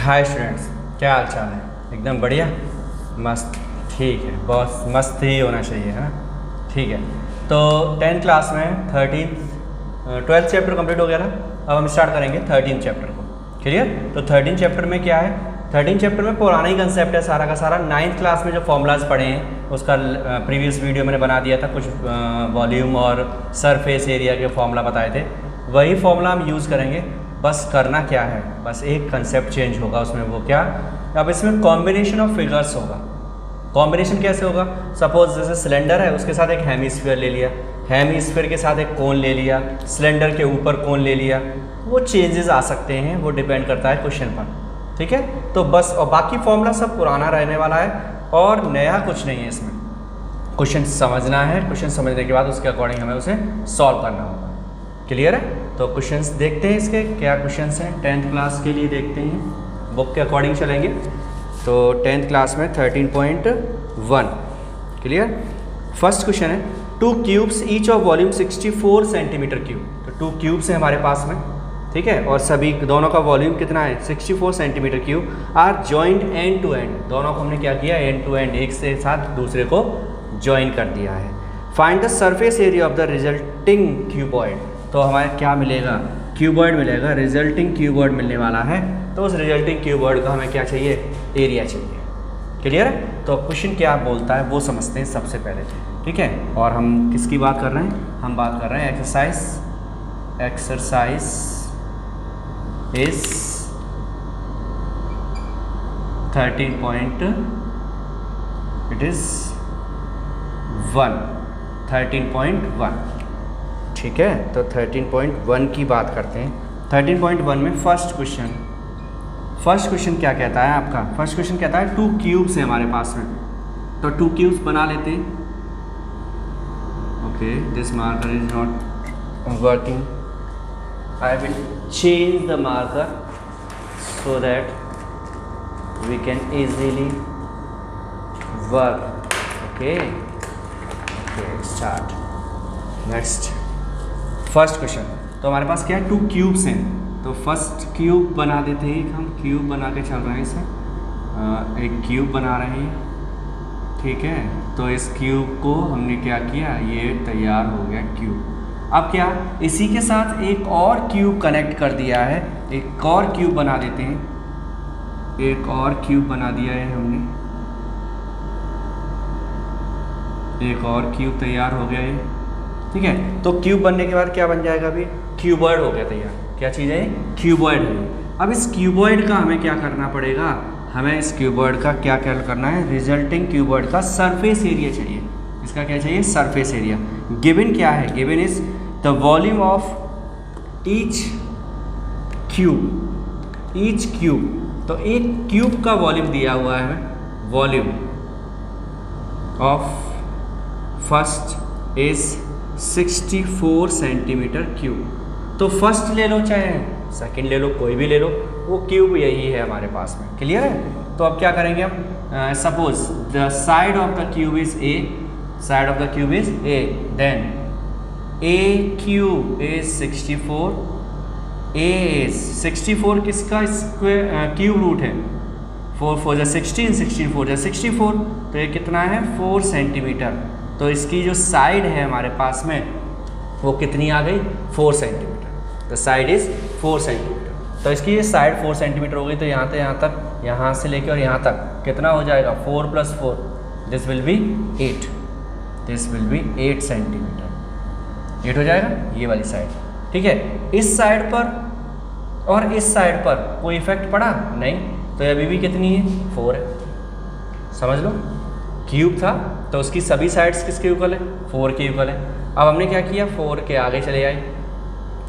Hi students, क्या हाल चाल है? एकदम बढ़िया, मस्त, ठीक है, बहुत मस्त ही होना चाहिए, है ना? ठीक है, तो 10th क्लास में 12th चैप्टर कंप्लीट हो गया था। अब हम स्टार्ट करेंगे 13th चैप्टर को। क्लियर? तो 13th चैप्टर में क्या है? 13th चैप्टर में पुराना ही कंसेप्ट है सारा का सारा। 9th क्लास में जो फॉर्मूलाज पढ़े हैं उसका प्रीवियस वीडियो मैंने बना दिया था, कुछ वॉल्यूम और सरफेस एरिया के फॉर्मूला बताए थे, वही फॉर्मूला हम यूज़ करेंगे। बस करना क्या है, बस एक कंसेप्ट चेंज होगा उसमें। वो क्या? अब इसमें कॉम्बिनेशन ऑफ फिगर्स होगा। कॉम्बिनेशन कैसे होगा? सपोज जैसे सिलेंडर है, उसके साथ एक हेमीस्फीयर ले लिया, हेमीस्फीयर के साथ एक कोन ले लिया, सिलेंडर के ऊपर कोन ले लिया। वो चेंजेस आ सकते हैं, वो डिपेंड करता है क्वेश्चन पर। ठीक है, तो बस, और बाकी फॉर्मूला सब पुराना रहने वाला है और नया कुछ नहीं है इसमें। क्वेश्चन समझना है, क्वेश्चन समझने के बाद उसके अकॉर्डिंग हमें उसे सॉल्व करना होगा। क्लियर है? तो क्वेश्चंस देखते हैं, इसके क्या क्वेश्चंस हैं 10th क्लास के लिए देखते हैं। बुक के अकॉर्डिंग चलेंगे। तो 10th क्लास में 13.1 क्लियर। फर्स्ट क्वेश्चन है 2 cubes each of volume 64 centimetre cube. तो 2 क्यूब्स हैं हमारे पास में, ठीक है, और सभी दोनों का वॉल्यूम कितना है? 64 centimetre cube. Are joint end to end. दोनों को हमने क्या किया? एंड टू एंड, एक से साथ दूसरे को ज्वाइन कर दिया है। Find the surface area of the resulting cuboid. तो हमारे क्या मिलेगा? क्यूबॉइड मिलेगा, रिजल्टिंग क्यूबॉइड मिलने वाला है। तो उस रिजल्टिंग क्यूबॉइड का हमें क्या चाहिए? एरिया चाहिए। क्लियर है? तो क्वेश्चन क्या बोलता है वो समझते हैं सबसे पहले, ठीक है। और हम किसकी बात कर रहे हैं? हम बात कर रहे हैं एक्सरसाइज इज 13.1 ठीक है। तो 13.1 की बात करते हैं। 13.1 में फर्स्ट क्वेश्चन क्या कहता है आपका? फर्स्ट क्वेश्चन कहता है 2 क्यूब्स है हमारे पास में। तो 2 क्यूब्स बना लेते हैं। Okay, this marker is not working, I will change the marker so that we can easily work. Okay, start. Next, first question. तो हमारे पास क्या है? 2 क्यूब्स हैं। तो फर्स्ट क्यूब बना देते हैं। हम क्यूब बना के चल रहे हैं इसे, एक क्यूब बना रहे हैं, ठीक है। तो इस क्यूब को हमने क्या किया? ये तैयार हो गया क्यूब। अब क्या? इसी के साथ एक और क्यूब कनेक्ट कर दिया है। एक और क्यूब बना देते हैं। एक और क्यूब बना दिया है हमने, एक और क्यूब तैयार हो गया है, ठीक है। तो क्यूब बनने के बाद क्या बन जाएगा? अभी क्यूबॉइड हो गया तैयार। क्या चीज़ है? क्यूबॉइड है। अब इस क्यूबॉइड का हमें क्या करना पड़ेगा? हमें इस क्यूबॉइड का क्या करना है? रिजल्टिंग क्यूबॉइड का सरफेस एरिया चाहिए। इसका क्या चाहिए? Surface area. गिवन क्या है? Given is the volume of each cube. तो एक क्यूब का वॉल्यूम दिया हुआ है हमें। Volume of first is 64 centimetre cube. तो फर्स्ट ले लो चाहे सेकंड ले लो, कोई भी ले लो, वो क्यूब यही है हमारे पास में। क्लियर है? तो अब क्या करेंगे हम? Suppose the side of the cube is a, side of the cube is a, then a cube is 64, a is 64 किसका स्क्वायर क्यूब रूट है? 4 4 जा 16, 16 4 जा 64। तो ये कितना है? 4 सेंटीमीटर। तो इसकी जो साइड है हमारे पास में वो कितनी आ गई? 4 centimetre. The side is 4 centimetre. तो इसकी ये साइड 4 सेंटीमीटर हो गई। तो यहाँ से यहाँ तक, यहाँ से लेके और यहाँ तक कितना हो जाएगा? 4 + 4, this will be 8, this will be 8 centimetre. 8 हो जाएगा ये वाली साइड, ठीक है। इस साइड पर और इस साइड पर कोई इफेक्ट पड़ा नहीं, तो अभी भी कितनी है? 4 है। समझ लो, क्यूब था तो उसकी सभी साइड्स किसके इक्वल है? 4 के इक्वल है। अब हमने क्या किया? 4 के आगे चले आए,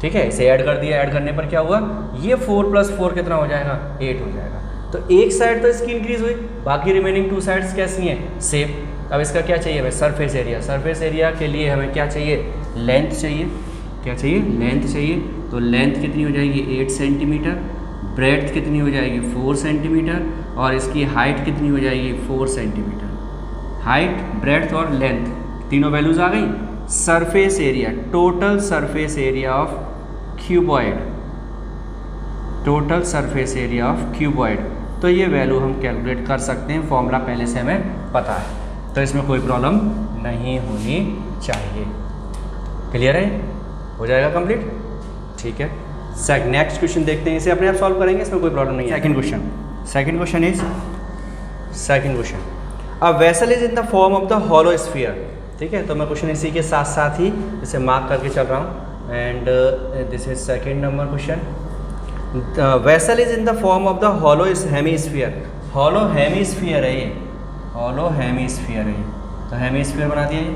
ठीक है, इसे ऐड कर दिया। ऐड करने पर क्या हुआ? ये 4 + 4 कितना हो जाएगा? 8 हो जाएगा। तो एक साइड तो इसकी इंक्रीज हुई, बाकी रिमेनिंग 2 साइड्स कैसी हैं? सेम। अब इसका क्या चाहिए हमें? Surface area. सरफेस एरिया के लिए हमें क्या चाहिए? लेंथ चाहिए। क्या चाहिए? लेंथ चाहिए। तो लेंथ कितनी हो जाएगी? 8 सेंटीमीटर। ब्रेड्थ कितनी हो जाएगी? 4 सेंटीमीटर। और इसकी हाइट कितनी हो जाएगी? 4 सेंटीमीटर। हाइट, ब्रेड्थ और लेंथ तीनों वैल्यूज आ गई। Surface area, total surface area of cuboid total surface area of cuboid, तो ये वैल्यू हम कैलकुलेट कर सकते हैं, फॉर्मूला पहले से हमें पता है, तो इसमें कोई प्रॉब्लम नहीं होनी चाहिए। क्लियर है? हो जाएगा कंप्लीट। ठीक है, नेक्स्ट क्वेश्चन देखते हैं, इसे अपने आप सॉल्व करेंगे, इसमें कोई प्रॉब्लम नहीं है। Second question is a vessel is in the form of the hollow sphere. ठीक है, तो मैं क्वेश्चन इसी के साथ साथ ही इसे मार्क करके चल रहा हूँ। And this is second number question. Vessel is in the form of the hollow hemisphere. Hollow hemisphere है ये, हॉलो हेमीस्फीयर है ये, तो हेमीस्फीयर बना दिया ये।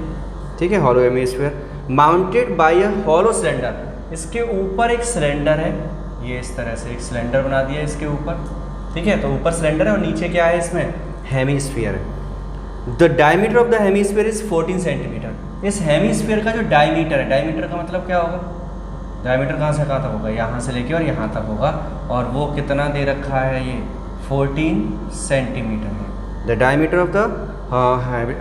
ठीक है, hollow hemisphere mounted by a hollow cylinder. इसके ऊपर एक सिलेंडर है, ये इस तरह से एक सिलेंडर बना दिया इसके ऊपर। ठीक है, तो ऊपर सिलेंडर है और नीचे क्या है, इसमें हेमीस्फीयर है। The diameter of the hemisphere is 14 centimetre. इस हेमीस्फीयर का जो डायमीटर है, डायमीटर का मतलब क्या होगा, डायमीटर कहाँ से कहाँ तक होगा, यहाँ से लेके और यहाँ तक होगा, और वो कितना दे रखा है, ये 14 सेंटीमीटर है। The diameter of the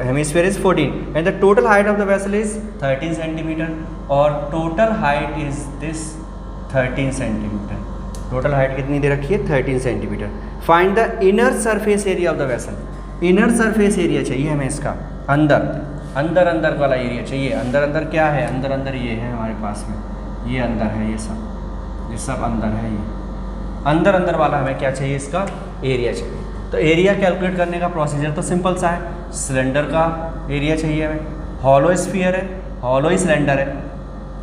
hemisphere is 14 and the total height of the vessel is 13 centimetre, और total height is this 13 centimetre. Total height कितनी दे रखी है, 13 centimetre. Find the inner surface area of the vessel. Inner surface area चाहिए हमें इसका, अंदर वाला एरिया चाहिए। अंदर क्या है, अंदर ये है हमारे पास में, ये अंदर है, ये सब अंदर है, ये अंदर वाला हमें क्या चाहिए, इसका एरिया चाहिए। तो एरिया कैलकुलेट करने का प्रोसीजर तो सिंपल सा है, सिलेंडर का एरिया चाहिए हमें, हॉलो स्फीयर है, हॉलो ही सिलेंडर है।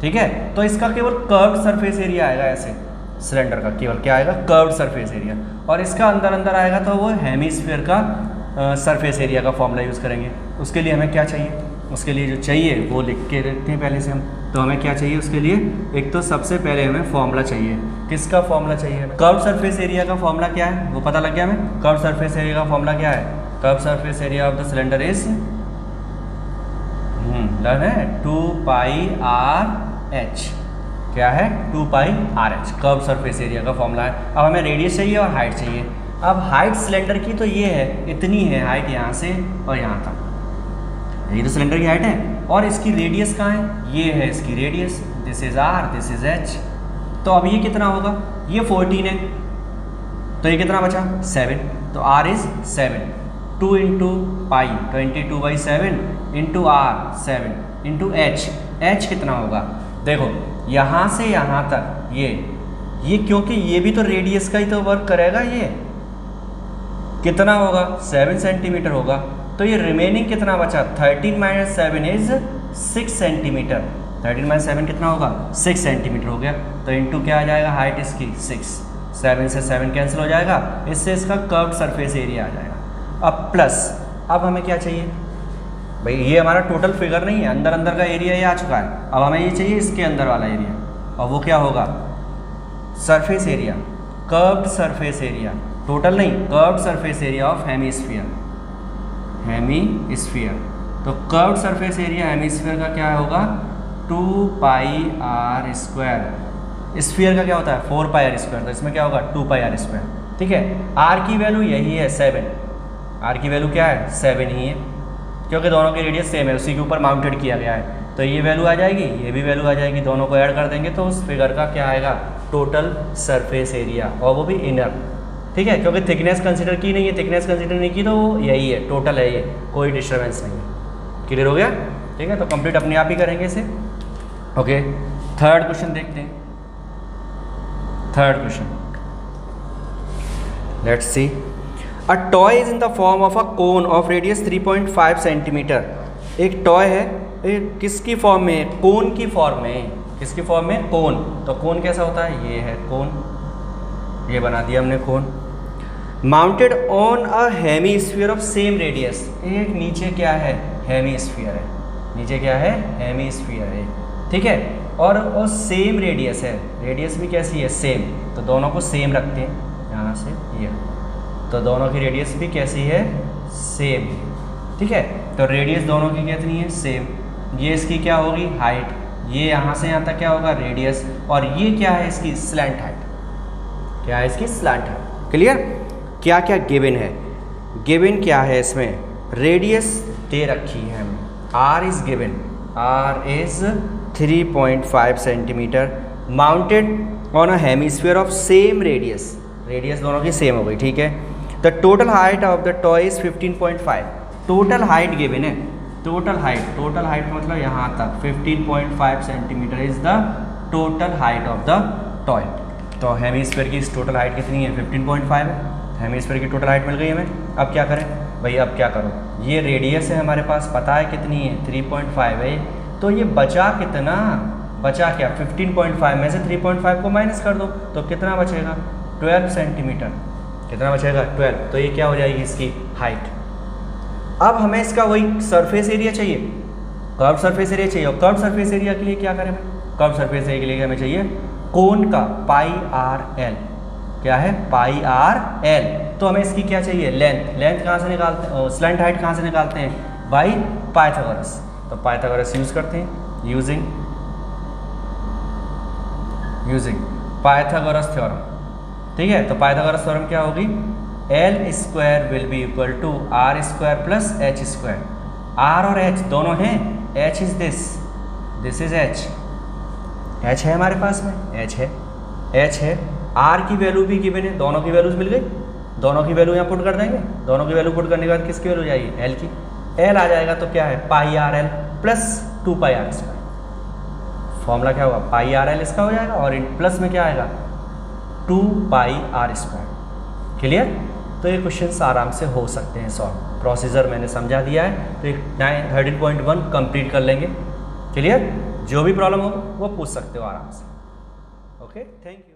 ठीक है, तो इसका केवल कर्व्ड सरफेस एरिया आएगा, ऐसे सिलेंडर का केवल क्या आएगा, कर्व्ड सरफेस एरिया, और इसका अंदर आएगा तो वो हेमीस्फीयर का सरफेस एरिया का फॉर्मूला यूज़ करेंगे। उसके लिए हमें क्या चाहिए, उसके लिए जो चाहिए वो लिख के रखते हैं पहले से हम। तो हमें क्या चाहिए उसके लिए, एक तो सबसे पहले हमें फॉर्मूला चाहिए। किसका फॉर्मूला चाहिए हमें, कर्व सरफेस एरिया का फॉर्मूला क्या है वो पता लग गया हमें। कर्व सरफेस एरिया का फॉर्मूला क्या है, curve surface area of the cylinder is learn है 2πr/h। क्या है, 2πr/h कर्व सरफेस एरिया का फॉर्मूला है। अब हमें रेडियस चाहिए और हाइट चाहिए। अब हाइट सिलेंडर की तो ये है, इतनी है हाइट, यहाँ से और यहाँ तक, ये तो सिलेंडर की हाइट है। और इसकी रेडियस कहाँ है, ये है इसकी radius, this is r, this is h। तो अब ये कितना होगा, ये 14 है, तो ये कितना बचा 7, तो r is 7। 2 × pi 22/7 × r 7 × h, h कितना होगा, देखो यहाँ से यहाँ तक ये क्योंकि ये भी तो रेडियस का ही तो वर्क करेगा, ये कितना होगा 7 सेंटीमीटर होगा। तो ये रिमेनिंग कितना बचा, 13 - 7 इज 6 सेंटीमीटर। 13 - 7 कितना होगा, 6 सेंटीमीटर हो गया। तो इंटू क्या आ जाएगा, हाइट इसकी 6, 7 से 7 कैंसिल हो जाएगा, इससे इसका कर्व्ड सरफेस एरिया आ जाएगा। अब प्लस, अब हमें क्या चाहिए भाई, ये हमारा टोटल फिगर नहीं है, अंदर का एरिया ये आ चुका है। अब हमें ये चाहिए इसके अंदर वाला एरिया, और वो क्या होगा, surface area, curved surface area, total नहीं, curved surface area of hemisphere. तो कर्व्ड सरफेस एरिया हेमीस्फीयर का क्या होगा, 2πr²। स्फीयर का क्या होता है 4πr², तो इसमें क्या होगा 2πr²। ठीक है, r की वैल्यू यही है 7, r की वैल्यू क्या है 7 ही है, क्योंकि दोनों की रेडियस सेम है, उसी के ऊपर माउंटेड किया गया है। तो ये वैल्यू आ जाएगी, ये भी वैल्यू आ जाएगी, दोनों को ऐड कर देंगे तो उस फिगर का क्या आएगा, टोटल सरफेस एरिया, और वो भी इनर। ठीक है, क्योंकि थिकनेस कंसीडर की नहीं है, थिकनेस कंसीडर नहीं की तो वो यही है, टोटल है ये, कोई डिस्टर्बेंस नहीं है। क्लियर हो गया? ठीक है, तो कंप्लीट अपने आप ही करेंगे इसे। ओके, थर्ड क्वेश्चन देखते हैं। Third question, let's see. A toy is in the form of a cone of radius 3.5 centimetre. एक टॉय है, किसकी फॉर्म में, कोन की फॉर्म में। किसकी फॉर्म में, कोन। तो कोन कैसा होता है, ये है कोन, ये बना दिया हमने cone. Mounted on a hemisphere of same radius. एक नीचे क्या है, हेमीस्फीयर है, नीचे क्या है, हेमीस्फीयर है। ठीक है, और सेम रेडियस है, रेडियस भी कैसी है, सेम। तो दोनों को सेम रखते हैं, यहाँ से ये, तो दोनों की रेडियस भी कैसी है, सेम। ठीक है, तो रेडियस दोनों की कितनी है, सेम। ये इसकी क्या होगी, हाइट, ये यहाँ से यहाँ तक क्या होगा, रेडियस, और ये क्या है इसकी स्लैंट हाइट। क्या है इसकी स्लैंट हाइट। क्लियर? क्या क्या गिवन है, गिवन क्या है इसमें, रेडियस दे रखी है हमें, r is given, r is 3.5 centimetre. Mounted on a hemisphere of same radius, radius दोनों की सेम हो गई, ठीक है। The total height of the toy is 15.5, total height given है, टोटल हाइट मतलब यहाँ तक 15.5 centimetre is the total height of the toy. तो हेमिस्फीयर की टोटल हाइट कितनी है? 15.5 है। हेमिस्फीयर की टोटल हाइट मिल गई हमें। अब क्या करें भाई? अब क्या करो, ये रेडियस है हमारे पास, पता है कितनी है? 3.5 है। तो ये बचा कितना? बचा क्या? 15.5 में से 3.5 को माइनस कर दो तो कितना बचेगा? 12 सेंटीमीटर। कितना बचेगा? 12। तो ये क्या हो जाएगी इसकी हाइट। अब हमें इसका वही सरफेस एरिया चाहिए, कर्व सरफेस एरिया चाहिए। और कर्व सरफेस एरिया के लिए क्या करें? कर्व सरफेस एरिया के लिए हमें चाहिए कोन का पाई आर एल। क्या है? Pi R L. तो हमें इसकी क्या चाहिए? लेंथ। लेंथ कहाँ से निकालते हैं? स्लैंट हाइट कहाँ से निकालते हैं? By Pythagoras. तो पाइथागोरस यूज़ करते हैं, यूजिंग पाइथागोरस थ्योरम। ठीक है, तो पाइथागोरस थ्योरम क्या होगी? L square will be equal to R square plus H square. R और एच दोनों हैं, H is this is H, H है हमारे पास में, एच है। आर की वैल्यू भी गिवन है, दोनों की वैल्यूज मिल गई, दोनों की वैल्यू यहाँ पुट कर देंगे। दोनों की वैल्यू पुट करने के बाद किसकी वैल्यू जाएगी? एल की। एल आ जाएगा तो क्या है? Pi R L plus 2 pi R square. Formula क्या होगा? पाई आर एल इसका हो जाएगा और इन प्लस में क्या आएगा? 2 पाई आर स्क्वायर। क्लियर? तो ये क्वेश्चंस आराम से हो सकते हैं सॉल्व। प्रोसीजर मैंने समझा दिया है, तो 13.1 कंप्लीट कर लेंगे। क्लियर? जो भी प्रॉब्लम हो वो पूछ सकते हो आराम से। Okay, thank you.